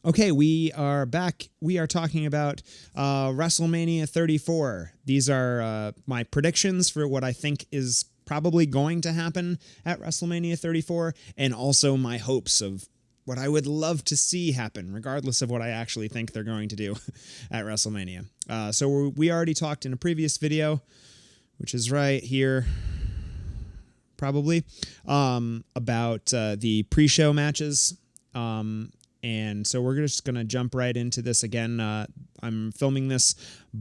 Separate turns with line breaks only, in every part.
Okay, we are back. We are talking about WrestleMania 34. These are my predictions for what I think is probably going to happen at WrestleMania 34, and also my hopes of what I would love to see happen, regardless of what I actually think they're going to do at WrestleMania. So we already talked in a previous video, which is right here, probably, about the pre-show matches. And so we're just going to jump right into this again. I'm filming this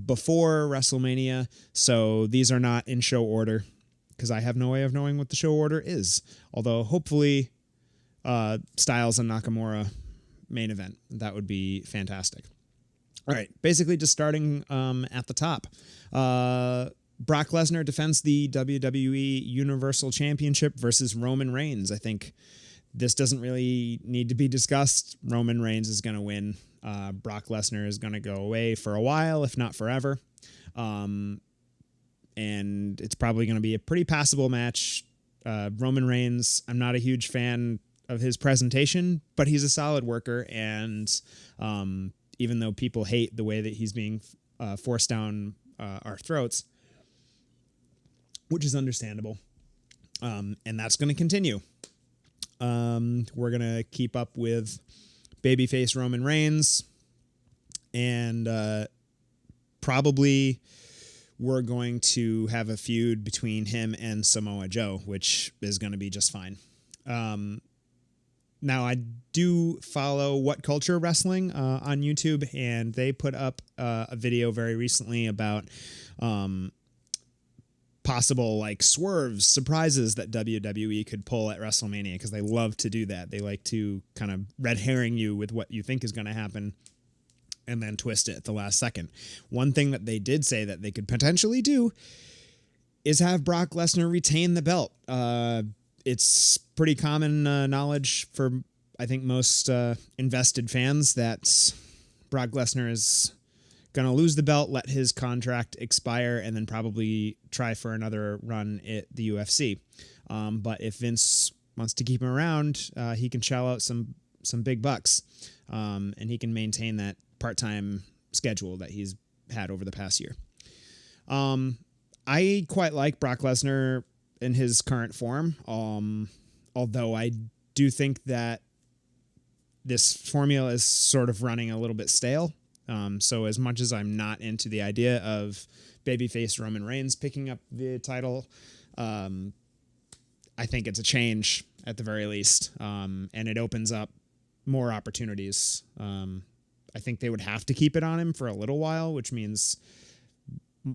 before WrestleMania, so these are not in show order because I have no way of knowing what the show order is. Although hopefully Styles and Nakamura main event. That would be fantastic. All right, basically just starting at the top. Brock Lesnar defends the WWE Universal Championship versus Roman Reigns. I think this doesn't really need to be discussed. Roman Reigns is going to win. Brock Lesnar is going to go away for a while, if not forever. And it's probably going to be a pretty passable match. Roman Reigns, I'm not a huge fan of his presentation, but he's a solid worker. And even though people hate the way that he's being forced down our throats, which is understandable, and that's going to continue. We're going to keep up with babyface Roman Reigns, and probably we're going to have a feud between him and Samoa Joe, which is going to be just fine. Now, I do follow What Culture Wrestling on YouTube, and they put up a video very recently about possible like swerves, surprises that WWE could pull at WrestleMania, because they love to do that. They like to kind of red herring you with what you think is going to happen and then twist it at the last second. One thing that they did say that they could potentially do is have Brock Lesnar retain the belt. It's pretty common knowledge for, I think, most invested fans that Brock Lesnar is going to lose the belt, let his contract expire, and then probably try for another run at the UFC. But if Vince wants to keep him around, he can shell out some big bucks, and he can maintain that part-time schedule that he's had over the past year. I quite like Brock Lesnar in his current form, although I do think that this formula is sort of running a little bit stale. So as much as I'm not into the idea of babyface Roman Reigns picking up the title, I think it's a change at the very least, and it opens up more opportunities. I think they would have to keep it on him for a little while, which means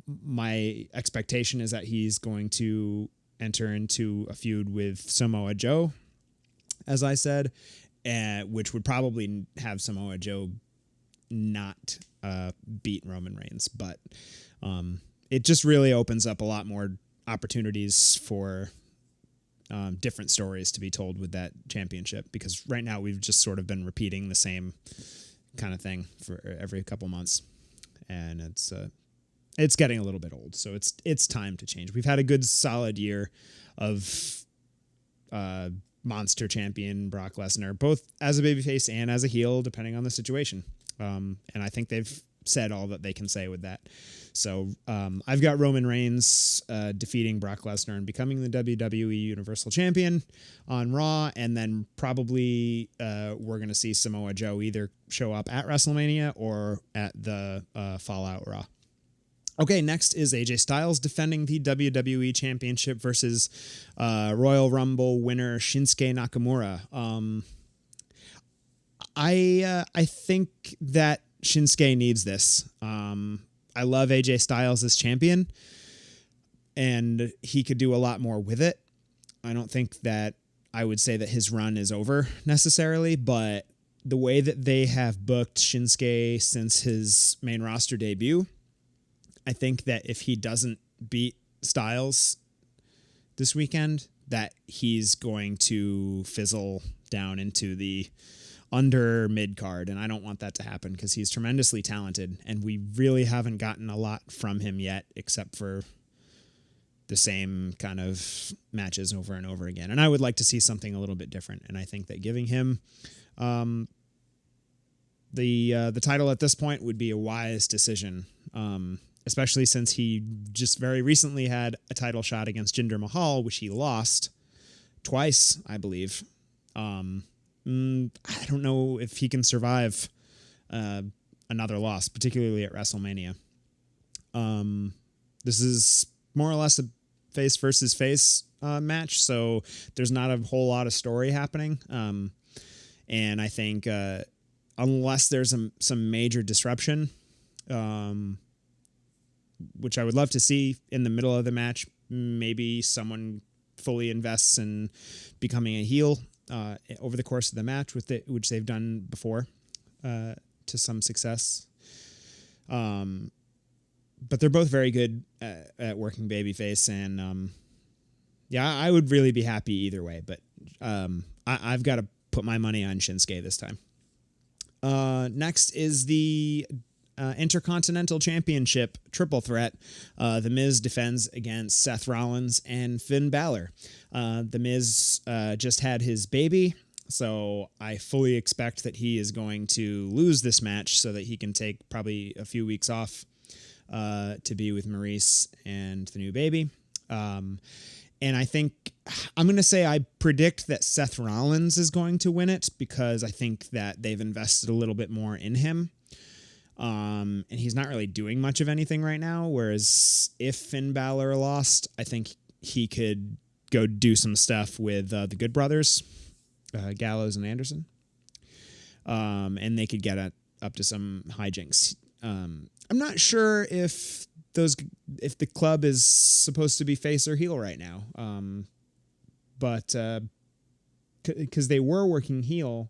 my expectation is that he's going to enter into a feud with Samoa Joe, as I said, which would probably have Samoa Joe not beat Roman Reigns, but it just really opens up a lot more opportunities for different stories to be told with that championship, because right now we've just sort of been repeating the same kind of thing for every couple months, and it's getting a little bit old, so it's time to change. We've had a good solid year of monster champion Brock Lesnar, both as a babyface and as a heel, depending on the situation. And I think they've said all that they can say with that. So I've got Roman Reigns defeating Brock Lesnar and becoming the WWE Universal Champion on Raw, and then probably we're going to see Samoa Joe either show up at WrestleMania or at the Fallout Raw. Okay, next is AJ Styles defending the WWE Championship versus Royal Rumble winner Shinsuke Nakamura. I think that Shinsuke needs this. I love AJ Styles as champion, and he could do a lot more with it. I don't think that I would say that his run is over necessarily, but the way that they have booked Shinsuke since his main roster debut, I think that if he doesn't beat Styles this weekend, that he's going to fizzle down into the under mid card, and I don't want that to happen because he's tremendously talented, and we really haven't gotten a lot from him yet, except for the same kind of matches over and over again. And I would like to see something a little bit different, and I think that giving him the title at this point would be a wise decision, especially since he just very recently had a title shot against Jinder Mahal, which he lost twice, I believe. I don't know if he can survive another loss, particularly at WrestleMania. This is more or less a face versus face match, so there's not a whole lot of story happening. And I think unless there's some major disruption, which I would love to see in the middle of the match, maybe someone fully invests in becoming a heel over the course of the match, which they've done before to some success. But they're both very good at working babyface, and I would really be happy either way. But I've got to put my money on Shinsuke this time. Next is the Intercontinental Championship triple threat. The Miz defends against Seth Rollins and Finn Balor. The Miz just had his baby, so I fully expect that he is going to lose this match so that he can take probably a few weeks off to be with Maurice and the new baby. And I think I'm going to say I predict that Seth Rollins is going to win it because I think that they've invested a little bit more in him. And he's not really doing much of anything right now. Whereas if Finn Balor lost, I think he could go do some stuff with the Good Brothers, Gallows and Anderson. And they could get up to some hijinks. I'm not sure if the club is supposed to be face or heel right now. But because they were working heel,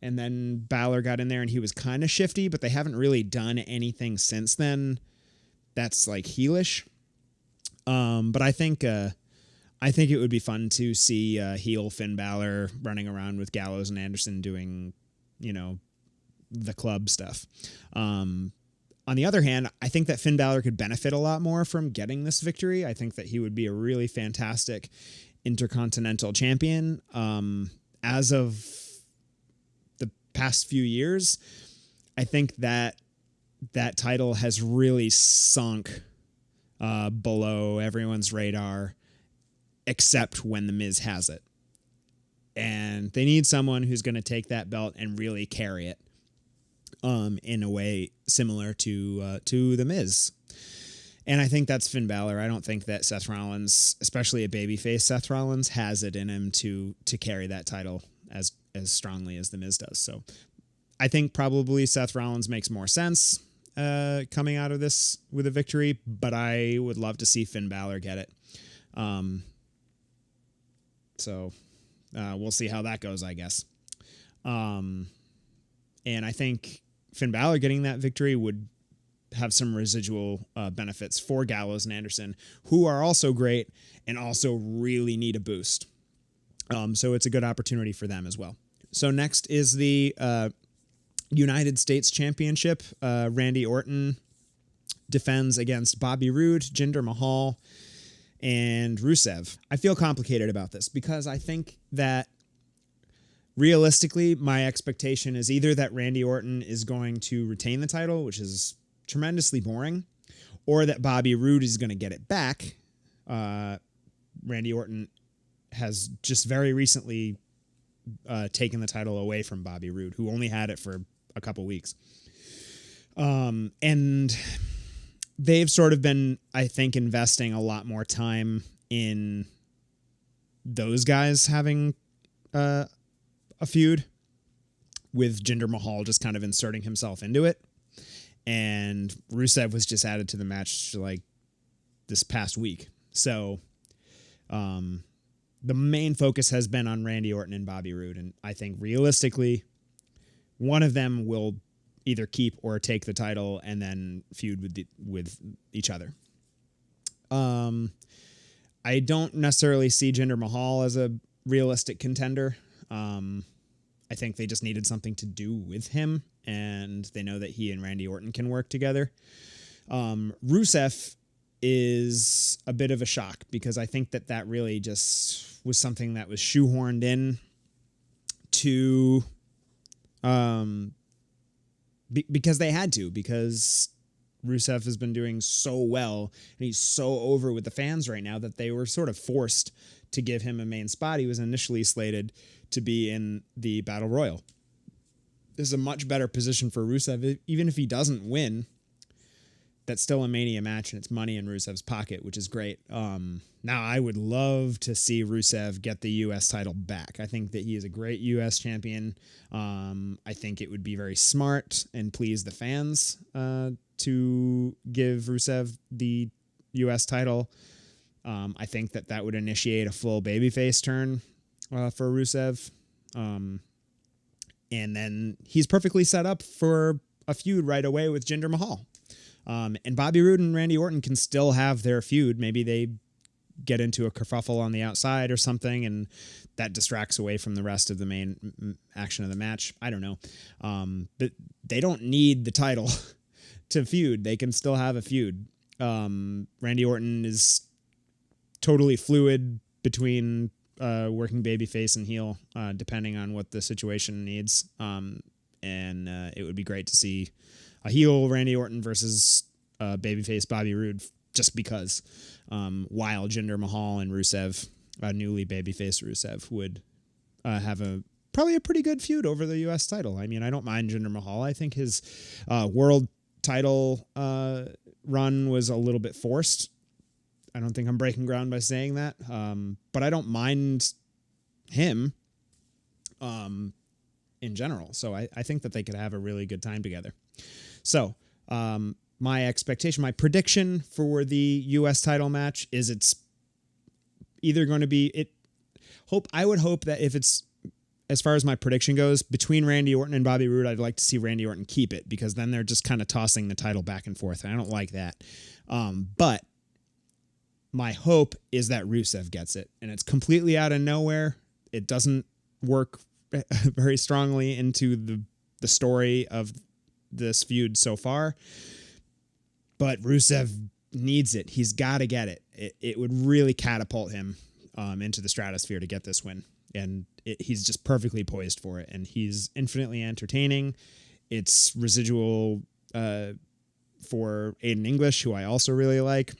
and then Balor got in there and he was kind of shifty, but they haven't really done anything since then that's like heelish. But I think it would be fun to see heel Finn Balor running around with Gallows and Anderson doing, the club stuff. On the other hand, I think that Finn Balor could benefit a lot more from getting this victory. I think that he would be a really fantastic Intercontinental Champion. As of the past few years, I think that title has really sunk below everyone's radar, except when The Miz has it. And they need someone who's going to take that belt and really carry it. In a way similar to The Miz. And I think that's Finn Balor. I don't think that Seth Rollins, especially a babyface Seth Rollins, has it in him to carry that title as strongly as The Miz does. So I think probably Seth Rollins makes more sense coming out of this with a victory, but I would love to see Finn Balor get it. So we'll see how that goes, I guess. And I think Finn Balor getting that victory would have some residual benefits for Gallows and Anderson, who are also great and also really need a boost. So it's a good opportunity for them as well. So next is the United States Championship. Randy Orton defends against Bobby Roode, Jinder Mahal, and Rusev. I feel complicated about this because I think that realistically, my expectation is either that Randy Orton is going to retain the title, which is tremendously boring, or that Bobby Roode is going to get it back. Randy Orton has just very recently taken the title away from Bobby Roode, who only had it for a couple weeks. And they've sort of been, I think, investing a lot more time in those guys having a feud, with Jinder Mahal just kind of inserting himself into it. And Rusev was just added to the match like this past week. So the main focus has been on Randy Orton and Bobby Roode. And I think realistically, one of them will either keep or take the title and then feud with each other. I don't necessarily see Jinder Mahal as a realistic contender. I think they just needed something to do with him, and they know that he and Randy Orton can work together. Rusev is a bit of a shock because I think that really just was something that was shoehorned in to because they had to, because Rusev has been doing so well and he's so over with the fans right now that they were sort of forced to give him a main spot. He was initially slated to be in the Battle Royal. This is a much better position for Rusev. Even if he doesn't win, that's still a Mania match, and it's money in Rusev's pocket, which is great. Now, I would love to see Rusev get the U.S. title back. I think that he is a great U.S. champion. I think it would be very smart and please the fans to give Rusev the U.S. title. I think that would initiate a full babyface turn for Rusev. And then he's perfectly set up for a feud right away with Jinder Mahal. And Bobby Roode and Randy Orton can still have their feud. Maybe they get into a kerfuffle on the outside or something, and that distracts away from the rest of the main action of the match. I don't know. But they don't need the title to feud. They can still have a feud. Randy Orton is totally fluid between working babyface and heel, depending on what the situation needs. And it would be great to see a heel Randy Orton versus babyface Bobby Roode, just because, while Jinder Mahal and Rusev, newly babyface Rusev, would have probably a pretty good feud over the U.S. title. I mean, I don't mind Jinder Mahal. I think his world title run was a little bit forced. I don't think I'm breaking ground by saying that, but I don't mind him in general. So I think that they could have a really good time together. So my expectation, my prediction for the U.S. title match is it's either going to be I would hope that if it's, as far as my prediction goes, between Randy Orton and Bobby Roode, I'd like to see Randy Orton keep it, because then they're just kind of tossing the title back and forth, and I don't like that. But my hope is that Rusev gets it, and it's completely out of nowhere. It doesn't work very strongly into the story of this feud so far, but Rusev needs it. He's got to get it. It would really catapult him into the stratosphere to get this win, and he's just perfectly poised for it, and he's infinitely entertaining. It's residual for Aiden English, who I also really like.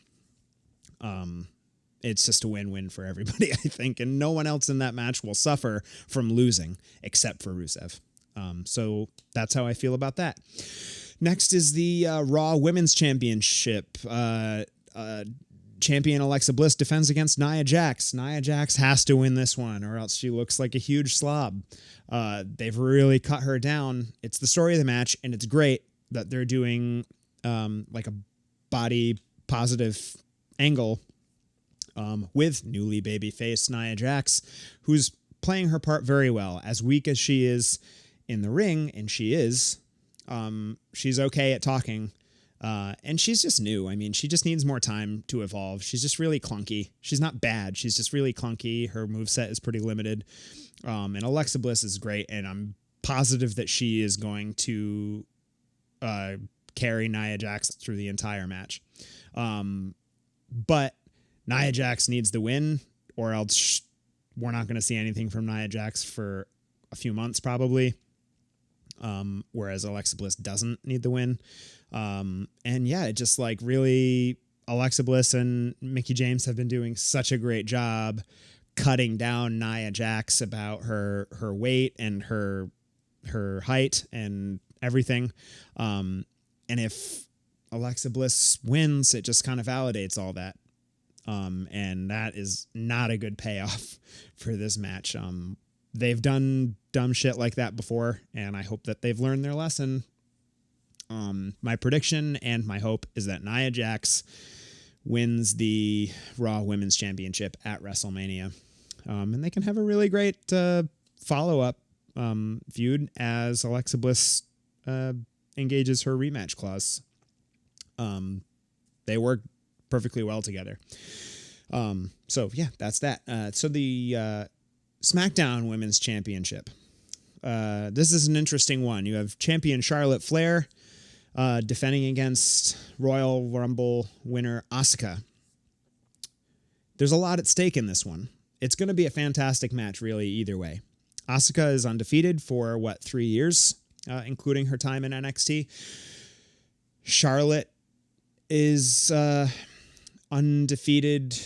It's just a win-win for everybody, I think, and no one else in that match will suffer from losing except for Rusev. So that's how I feel about that. Next is the Raw Women's Championship. Champion Alexa Bliss defends against Nia Jax. Nia Jax has to win this one, or else she looks like a huge slob. They've really cut her down. It's the story of the match, and it's great that they're doing like a body positive angle with newly babyface Nia Jax, who's playing her part very well. As weak as she is in the ring, and she is, she's okay at talking, and she's just new. I mean, she just needs more time to evolve. She's just really clunky. She's not bad. She's just really clunky. Her moveset is pretty limited, and Alexa Bliss is great, and I'm positive that she is going to carry Nia Jax through the entire match. But Nia Jax needs the win, or else we're not going to see anything from Nia Jax for a few months probably, whereas Alexa Bliss doesn't need the win. And yeah, it just like really, Alexa Bliss and Mickie James have been doing such a great job cutting down Nia Jax about her weight and her height and everything. And if Alexa Bliss wins, it just kind of validates all that. And that is not a good payoff for this match. They've done dumb shit like that before, and I hope that they've learned their lesson. My prediction and my hope is that Nia Jax wins the Raw Women's Championship at WrestleMania. And they can have a really great follow-up feud as Alexa Bliss engages her rematch clause. They work perfectly well together. So yeah, that's that. So the SmackDown Women's Championship. This is an interesting one. You have champion Charlotte Flair defending against Royal Rumble winner Asuka. There's a lot at stake in this one. It's going to be a fantastic match, really, either way. Asuka is undefeated for, 3 years? including her time in NXT. Charlotte is undefeated.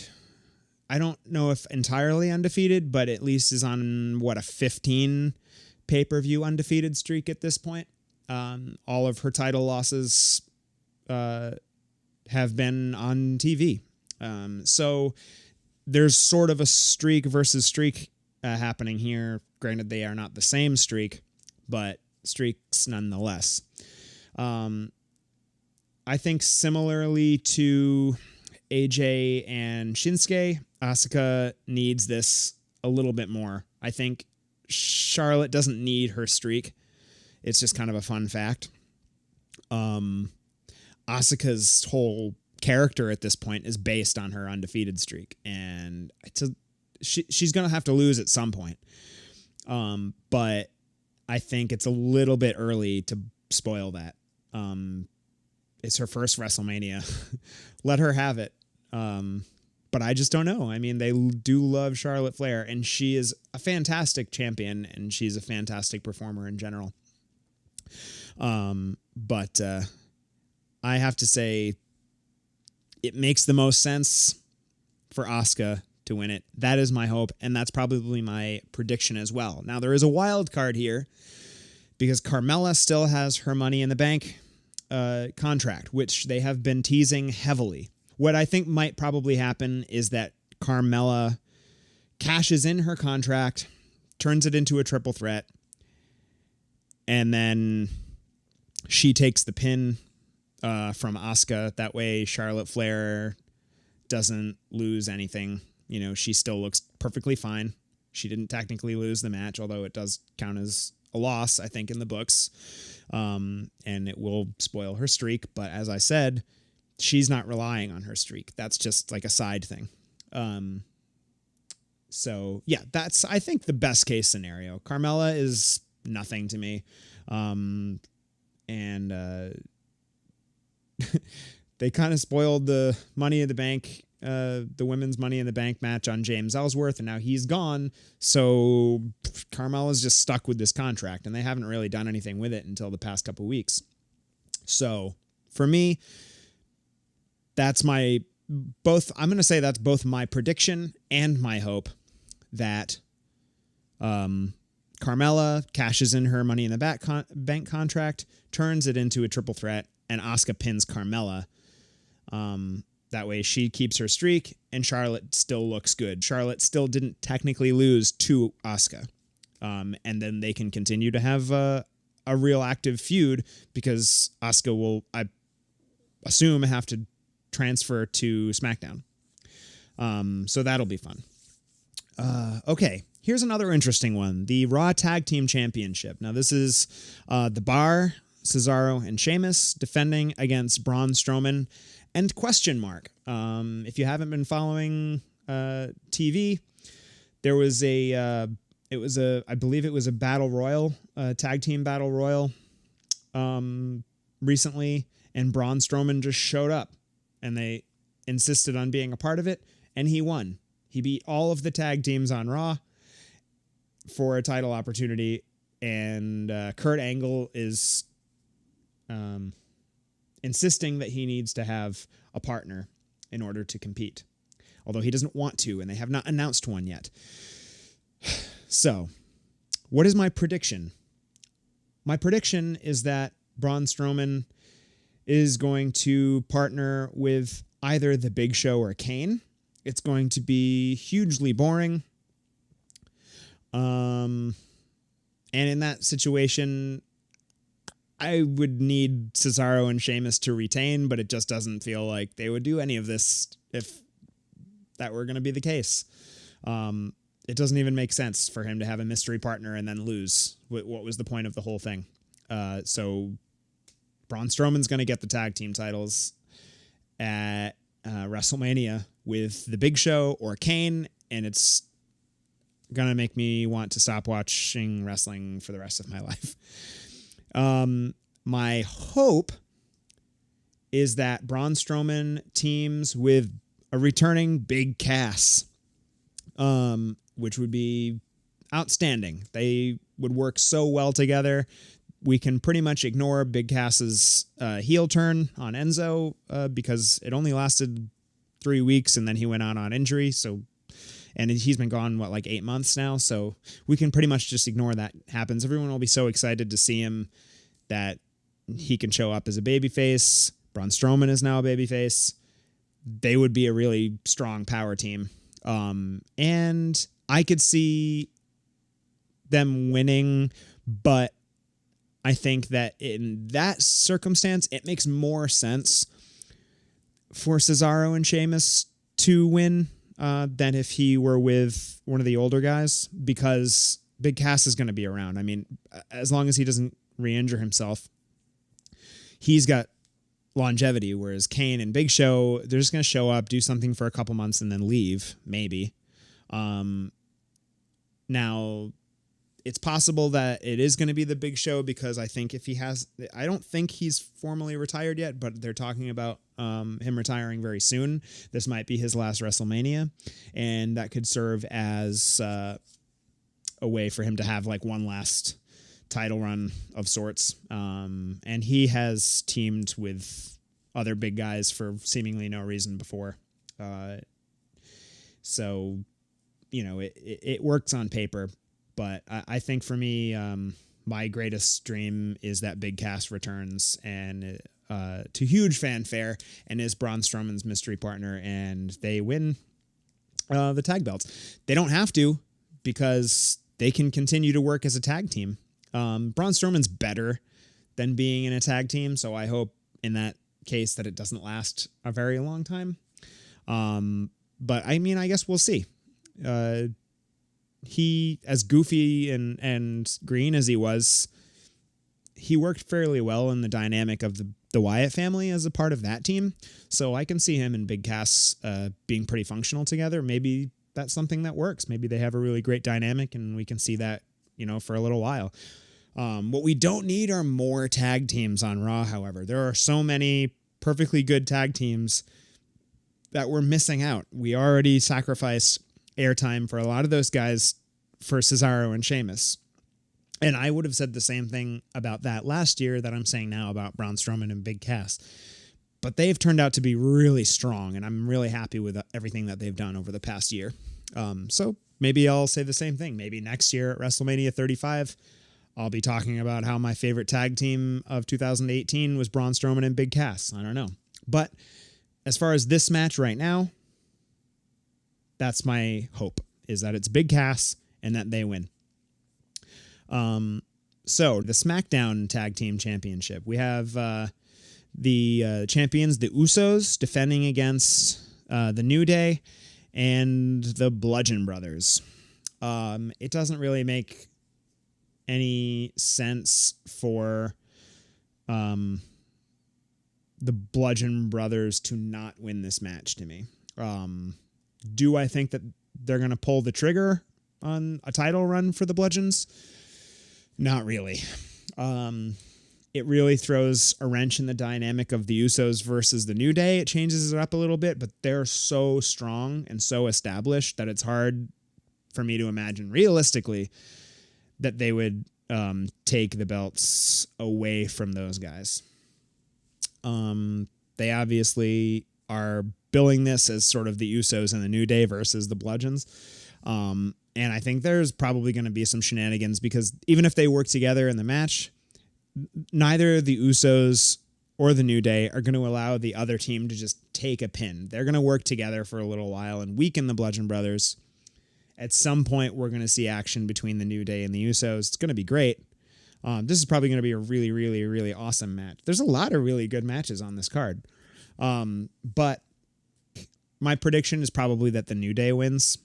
I don't know if entirely undefeated, but at least is on, a 15 pay-per-view undefeated streak at this point. All of her title losses have been on TV. So there's sort of a streak versus streak happening here. Granted, they are not the same streak, but streaks nonetheless. I think similarly to AJ and Shinsuke, Asuka needs this a little bit more. I think Charlotte doesn't need her streak. It's just kind of a fun fact. Asuka's whole character at this point is based on her undefeated streak, and she's going to have to lose at some point. But I think it's a little bit early to spoil that. It's her first WrestleMania. Let her have it. But I just don't know. I mean, they do love Charlotte Flair, and she is a fantastic champion, and she's a fantastic performer in general. But I have to say, it makes the most sense for Asuka to win it. That is my hope, and that's probably my prediction as well. Now, there is a wild card here, because Carmella still has her Money in the Bank contract, which they have been teasing heavily. What I think might probably happen is that Carmella cashes in her contract, turns it into a triple threat, and then she takes the pin from Asuka. That way Charlotte Flair doesn't lose anything. You know, she still looks perfectly fine. She didn't technically lose the match, although it does count as a loss, I think, in the books. And it will spoil her streak. But as I said, she's not relying on her streak. That's just like a side thing. So yeah, that's, I think, the best case scenario. Carmella is nothing to me. And they kind of spoiled the Money in the Bank, the women's Money in the Bank match on James Ellsworth, and now he's gone. So Carmella's just stuck with this contract, and they haven't really done anything with it until the past couple weeks. So for me, that's I'm going to say that's both my prediction and my hope that Carmella cashes in her Money in the Bank contract, turns it into a triple threat, and Asuka pins Carmella. That way she keeps her streak, and Charlotte still looks good. Charlotte still didn't technically lose to Asuka. And then they can continue to have a real active feud, because Asuka will, I assume, have to transfer to SmackDown. So that'll be fun. Okay, here's another interesting one. The Raw Tag Team Championship. Now, this is The Bar, Cesaro, and Sheamus defending against Braun Strowman and Question Mark. If you haven't been following TV, there was I believe it was a battle royal, tag team battle royal recently, and Braun Strowman just showed up, and they insisted on being a part of it, and he won. He beat all of the tag teams on Raw for a title opportunity, and Kurt Angle is insisting that he needs to have a partner in order to compete, although he doesn't want to, and they have not announced one yet. So, what is my prediction? My prediction is that Braun Strowman is going to partner with either The Big Show or Kane. It's going to be hugely boring. And in that situation, I would need Cesaro and Sheamus to retain, but it just doesn't feel like they would do any of this if that were going to be the case. It doesn't even make sense for him to have a mystery partner and then lose. What was the point of the whole thing? So Braun Strowman's going to get the tag team titles at WrestleMania with The Big Show or Kane, and it's going to make me want to stop watching wrestling for the rest of my life. My hope is that Braun Strowman teams with a returning Big Cass, which would be outstanding. They would work so well together. we can pretty much ignore Big Cass's heel turn on Enzo because it only lasted 3 weeks and then he went out on injury. So, and he's been gone, like 8 months now. So we can pretty much just ignore that happens. Everyone will be so excited to see him that he can show up as a babyface. Braun Strowman is now a babyface. They would be a really strong power team. And I could see them winning, but I think that in that circumstance, it makes more sense for Cesaro and Sheamus to win than if he were with one of the older guys, because Big Cass is going to be around. I mean, as long as he doesn't re-injure himself, he's got longevity, whereas Kane and Big Show, they're just going to show up, do something for a couple months, and then leave, maybe. Now, it's possible that it is going to be the Big Show, because I think if he has, I don't think he's formally retired yet, but they're talking about him retiring very soon. This might be his last WrestleMania, and that could serve as a way for him to have like one last title run of sorts. And he has teamed with other big guys for seemingly no reason before. So, you know, it works on paper. But I think for me, my greatest dream is that Big Cass returns and to huge fanfare and is Braun Strowman's mystery partner, and they win the tag belts. They don't have to, because they can continue to work as a tag team. Braun Strowman's better than being in a tag team, so I hope in that case that it doesn't last a very long time. But I mean, I guess we'll see. He, as goofy and green as he was, he worked fairly well in the dynamic of the Wyatt family as a part of that team. So I can see him and Big Cass being pretty functional together. Maybe that's something that works. Maybe they have a really great dynamic, and we can see that, you know, for a little while. What we don't need are more tag teams on Raw, however. There are so many perfectly good tag teams that we're missing out. We already sacrificed airtime for a lot of those guys for Cesaro and Sheamus. And I would have said the same thing about that last year that I'm saying now about Braun Strowman and Big Cass. But they've turned out to be really strong, and I'm really happy with everything that they've done over the past year. So maybe I'll say the same thing. Maybe next year at WrestleMania 35, I'll be talking about how my favorite tag team of 2018 was Braun Strowman and Big Cass. I don't know. But as far as this match right now, that's my hope, is that it's Big Cass and that they win. So the SmackDown Tag Team Championship, we have the champions, the Usos, defending against the New Day and the Bludgeon Brothers. It doesn't really make any sense for the Bludgeon Brothers to not win this match to me. Do I think that they're going to pull the trigger on a title run for the Bludgeons? Not really. It really throws a wrench in the dynamic of the Usos versus the New Day. It changes it up a little bit, but they're so strong and so established that it's hard for me to imagine realistically that they would take the belts away from those guys. They obviously are billing this as sort of the Usos and the New Day versus the Bludgeons. And I think there's probably going to be some shenanigans, because even if they work together in the match, neither the Usos or the New Day are going to allow the other team to just take a pin. They're going to work together for a little while and weaken the Bludgeon Brothers. At some point, we're going to see action between the New Day and the Usos. It's going to be great. This is probably going to be a really, really, really awesome match. There's a lot of really good matches on this card. But my prediction is probably that the New Day wins,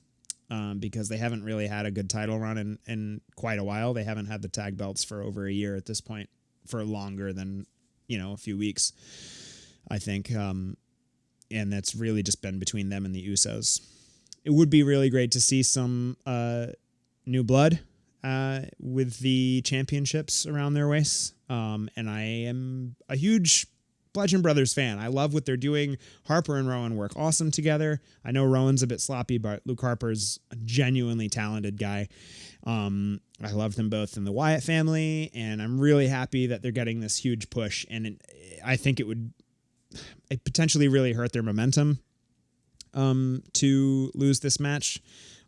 because they haven't really had a good title run in quite a while. They haven't had the tag belts for over a year at this point, for longer than, a few weeks, I think. And that's really just been between them and the Usos. It would be really great to see some new blood with the championships around their waists. And I am a huge Bludgeon Brothers fan. I love what they're doing. Harper and Rowan work awesome together. I know Rowan's a bit sloppy, but Luke Harper's a genuinely talented guy. I love them both in the Wyatt family, and I'm really happy that they're getting this huge push. And I think it would potentially really hurt their momentum to lose this match.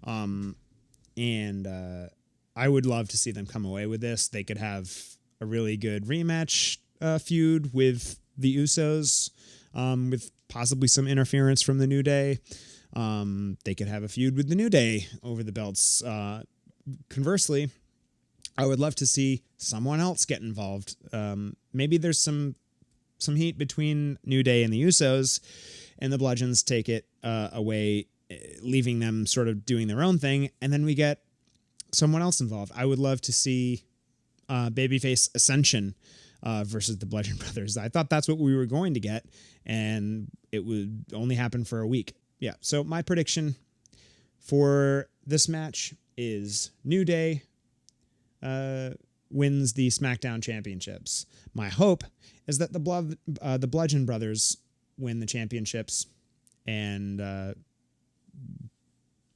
And I would love to see them come away with this. They could have a really good rematch feud with the Usos, with possibly some interference from the New Day. They could have a feud with the New Day over the belts. Conversely, I would love to see someone else get involved. Maybe there's some heat between New Day and the Usos, and the Bludgeons take it away, leaving them sort of doing their own thing, and then we get someone else involved. I would love to see Babyface Ascension versus the Bludgeon Brothers. I thought that's what we were going to get, and it would only happen for a week. Yeah, so my prediction for this match is New Day wins the SmackDown Championships. My hope is that the Bludgeon Brothers win the championships, and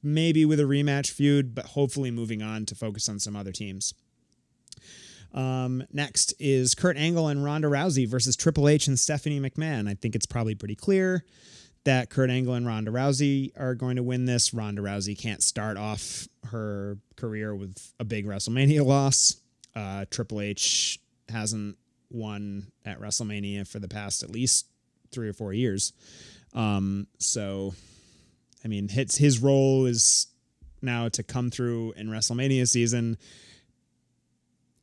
maybe with a rematch feud, but hopefully moving on to focus on some other teams. Next is Kurt Angle and Ronda Rousey versus Triple H and Stephanie McMahon. I think it's probably pretty clear that Kurt Angle and Ronda Rousey are going to win this. Ronda Rousey can't start off her career with a big WrestleMania loss. Triple H hasn't won at WrestleMania for the past at least 3 or 4 years. So, I mean, his role is now to come through in WrestleMania season,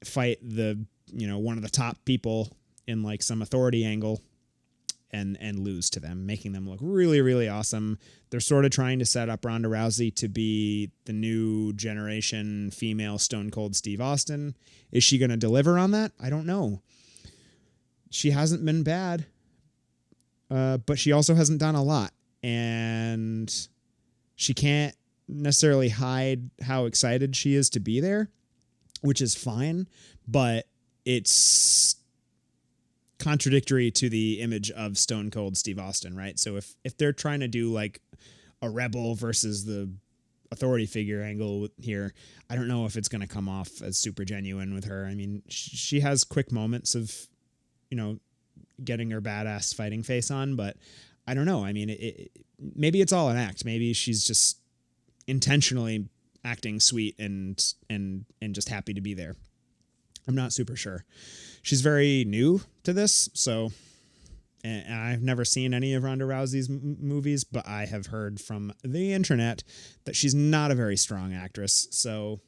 fight one of the top people in like some authority angle, and lose to them, making them look really, really awesome. They're sort of trying to set up Ronda Rousey to be the new generation female Stone Cold Steve Austin. Is she going to deliver on that? I don't know. She hasn't been bad, but she also hasn't done a lot. And she can't necessarily hide how excited she is to be there, which is fine, but it's contradictory to the image of Stone Cold Steve Austin, right? So if they're trying to do like a rebel versus the authority figure angle here, I don't know if it's going to come off as super genuine with her. I mean, she has quick moments of, getting her badass fighting face on, but I don't know. I mean, maybe it's all an act. Maybe she's just intentionally acting sweet and just happy to be there. I'm not super sure. She's very new to this, so, and I've never seen any of Ronda Rousey's movies, but I have heard from the internet that she's not a very strong actress. So,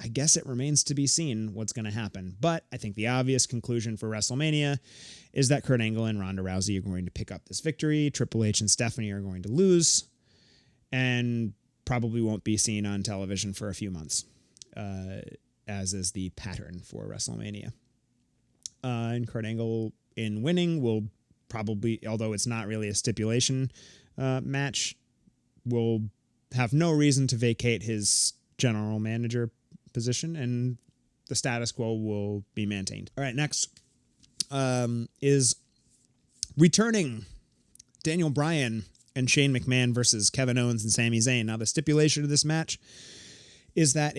I guess it remains to be seen what's going to happen. But I think the obvious conclusion for WrestleMania is that Kurt Angle and Ronda Rousey are going to pick up this victory. Triple H and Stephanie are going to lose, and probably won't be seen on television for a few months, as is the pattern for WrestleMania. And Kurt Angle, in winning, will probably, although it's not really a stipulation match, will have no reason to vacate his general manager position, and the status quo will be maintained. All right, next is returning Daniel Bryan and Shane McMahon versus Kevin Owens and Sami Zayn. Now, the stipulation of this match is that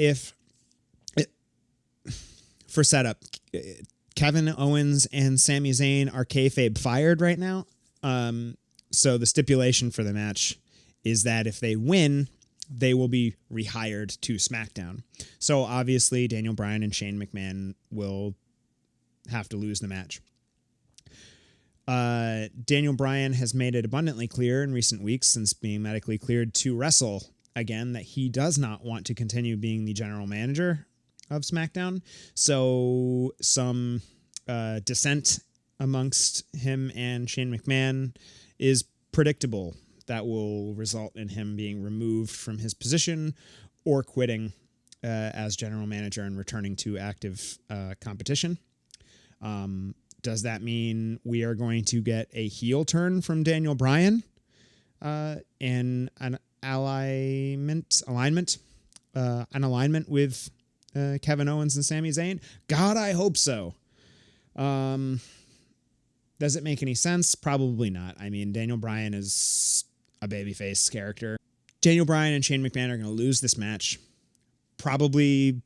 for setup, Kevin Owens and Sami Zayn are kayfabe fired right now. So the stipulation for the match is that if they win, they will be rehired to SmackDown. So obviously Daniel Bryan and Shane McMahon will have to lose the match. Daniel Bryan has made it abundantly clear in recent weeks, since being medically cleared to wrestle again, that he does not want to continue being the general manager of SmackDown. So some dissent amongst him and Shane McMahon is predictable. That will result in him being removed from his position or quitting as general manager and returning to active competition. Does that mean we are going to get a heel turn from Daniel Bryan and an alignment with Kevin Owens and Sami Zayn? God, I hope so. Does it make any sense? Probably not. I mean, Daniel Bryan is a babyface character. Daniel Bryan and Shane McMahon are going to lose this match. probably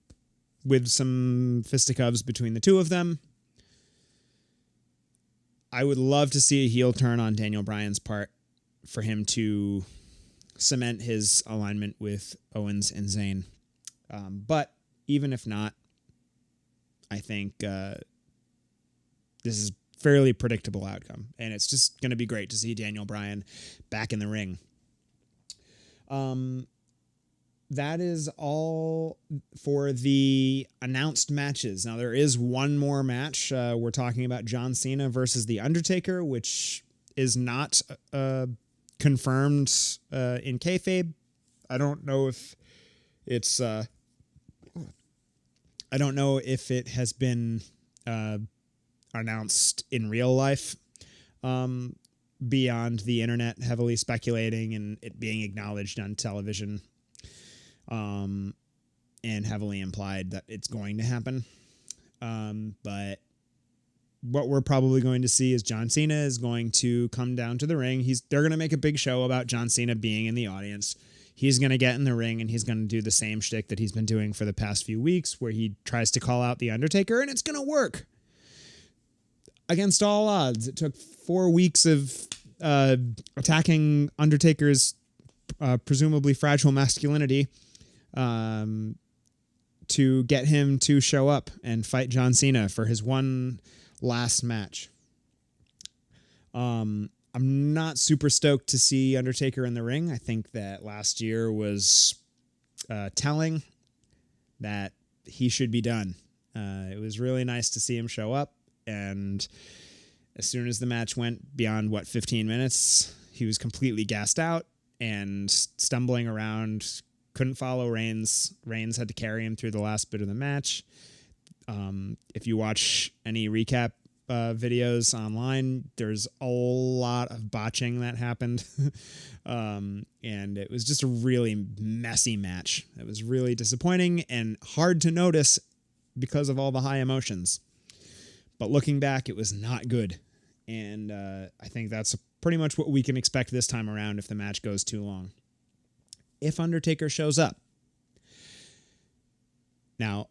with some fisticuffs between the two of them. I would love to see a heel turn on Daniel Bryan's part for him to cement his alignment with Owens and Zayn. But even if not, I think this is fairly predictable outcome, and it's just going to be great to see Daniel Bryan back in the ring. That is all for the announced matches. Now, there is one more match. We're talking about John Cena versus The Undertaker, which is not confirmed in kayfabe. I don't know if it's... I don't know if it has been announced in real life beyond the internet heavily speculating and it being acknowledged on television. And heavily implied that it's going to happen. But what we're probably going to see is John Cena is going to come down to the ring. They're going to make a big show about John Cena being in the audience. He's going to get in the ring and he's going to do the same shtick that he's been doing for the past few weeks, where he tries to call out The Undertaker, and it's going to work. Against all odds, it took 4 weeks of attacking Undertaker's presumably fragile masculinity to get him to show up and fight John Cena for his one last match. I'm not super stoked to see Undertaker in the ring. I think that last year was telling that he should be done. It was really nice to see him show up, and as soon as the match went beyond, 15 minutes, he was completely gassed out and stumbling around, couldn't follow Reigns. Reigns had to carry him through the last bit of the match. If you watch any recap videos online, there's a lot of botching that happened. And it was just a really messy match. It was really disappointing and hard to notice because of all the high emotions. But looking back, it was not good. And I think that's pretty much what we can expect this time around if the match goes too long. If Undertaker shows up. Now,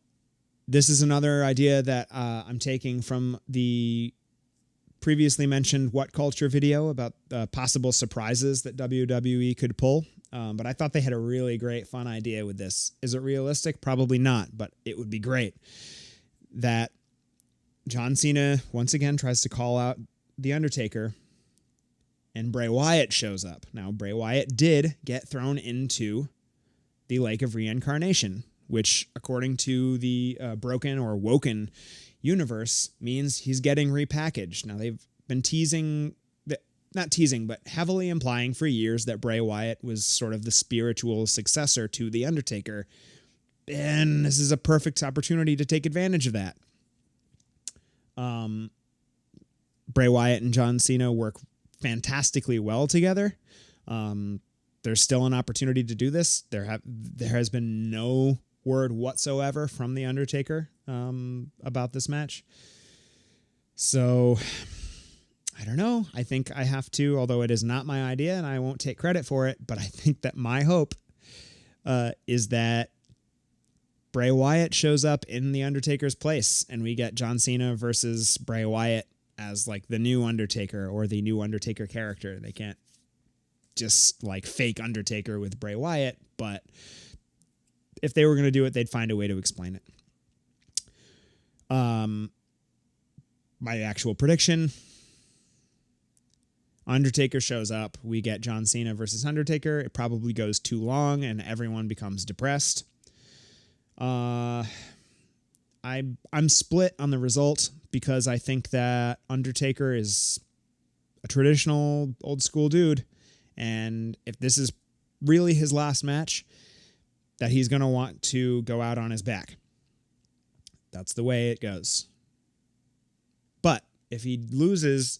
this is another idea that I'm taking from the previously mentioned What Culture video about possible surprises that WWE could pull. But I thought they had a really great, fun idea with this. Is it realistic? Probably not, but it would be great. That John Cena, once again, tries to call out The Undertaker, and Bray Wyatt shows up. Now, Bray Wyatt did get thrown into the Lake of Reincarnation, which, according to the Broken or Woken universe, means he's getting repackaged. Now, they've been teasing, not teasing, but heavily implying for years that Bray Wyatt was sort of the spiritual successor to The Undertaker. And this is a perfect opportunity to take advantage of that. Bray Wyatt and John Cena work fantastically well together. There's still an opportunity to do this. There has been no word whatsoever from The Undertaker about this match. So, I don't know. I think I have to, although it is not my idea and I won't take credit for it, but I think that my hope is that Bray Wyatt shows up in The Undertaker's place and we get John Cena versus Bray Wyatt as like the new Undertaker or the new Undertaker character. They can't just like fake Undertaker with Bray Wyatt, but if they were going to do it, they'd find a way to explain it. My actual prediction: Undertaker shows up. We get John Cena versus Undertaker. It probably goes too long and everyone becomes depressed. I'm split on the result because I think that Undertaker is a traditional old school dude. And if this is really his last match, that he's going to want to go out on his back. That's the way it goes. But if he loses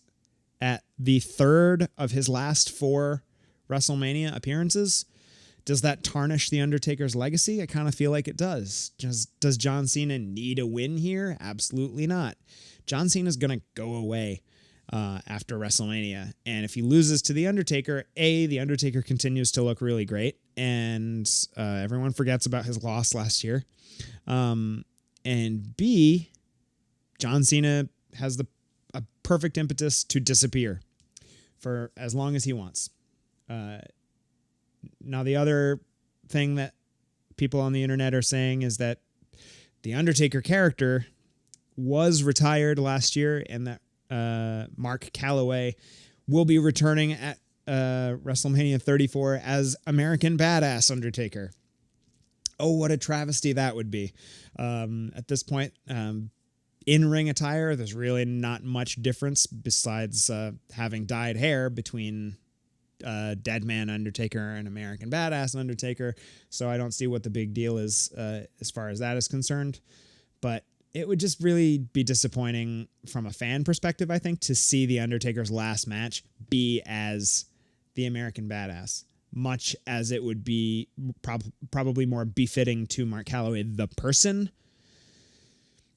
at the third of his last 4 WrestleMania appearances, does that tarnish The Undertaker's legacy? I kind of feel like it does. Does John Cena need a win here? Absolutely not. John Cena's going to go away after WrestleMania. And if he loses to The Undertaker, The Undertaker continues to look really great. and everyone forgets about his loss last year. And B, John Cena has a perfect impetus to disappear for as long as he wants. Now, the other thing that people on the internet are saying is that the Undertaker character was retired last year, and that Mark Calloway will be returning at WrestleMania 34 as American Badass Undertaker. Oh, what a travesty that would be. At this point, in-ring attire, there's really not much difference besides having dyed hair between Dead Man Undertaker and American Badass Undertaker, so I don't see what the big deal is as far as that is concerned. But it would just really be disappointing from a fan perspective, I think, to see the Undertaker's last match be as the American Badass, much as it would be probably more befitting to Mark Calloway, the person.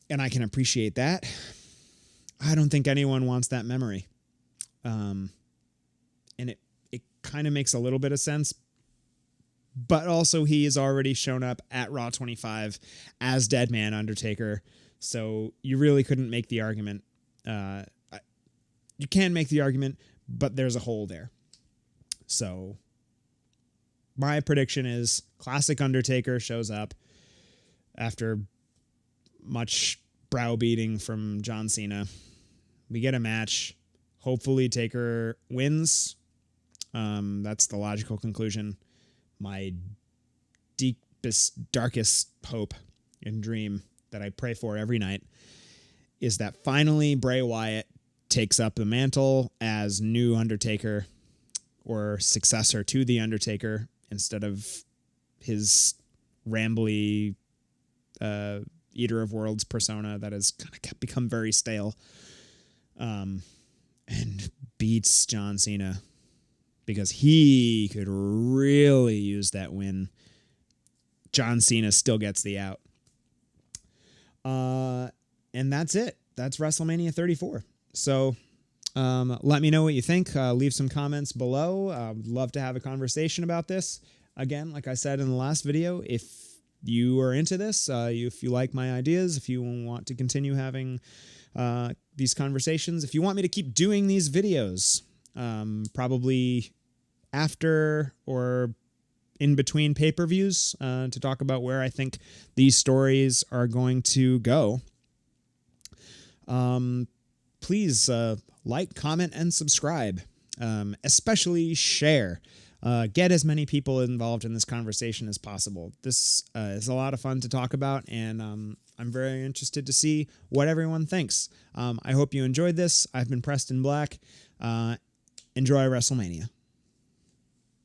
And I can appreciate that. I don't think anyone wants that memory. And it kind of makes a little bit of sense. But also he has already shown up at Raw 25 as Dead Man Undertaker. So you really couldn't make the argument. You can make the argument, but there's a hole there. So my prediction is classic Undertaker shows up after much browbeating from John Cena. We get a match. Hopefully Taker wins. That's the logical conclusion. My deepest, darkest hope and dream that I pray for every night is that finally Bray Wyatt takes up the mantle as new Undertaker or successor to the Undertaker instead of his rambly Eater of Worlds persona that has kind of become very stale, and beats John Cena, because he could really use that win. John Cena still gets the out. And that's it. That's WrestleMania 34. So let me know what you think. Leave some comments below. I'd love to have a conversation about this. Again, like I said in the last video, if you are into this, if you like my ideas, if you want to continue having these conversations, if you want me to keep doing these videos, probably after or in between pay-per-views, to talk about where I think these stories are going to go, please like, comment, and subscribe, especially share. Get as many people involved in this conversation as possible. This is a lot of fun to talk about, and I'm very interested to see what everyone thinks. I hope you enjoyed this. I've been Preston Black. Enjoy WrestleMania.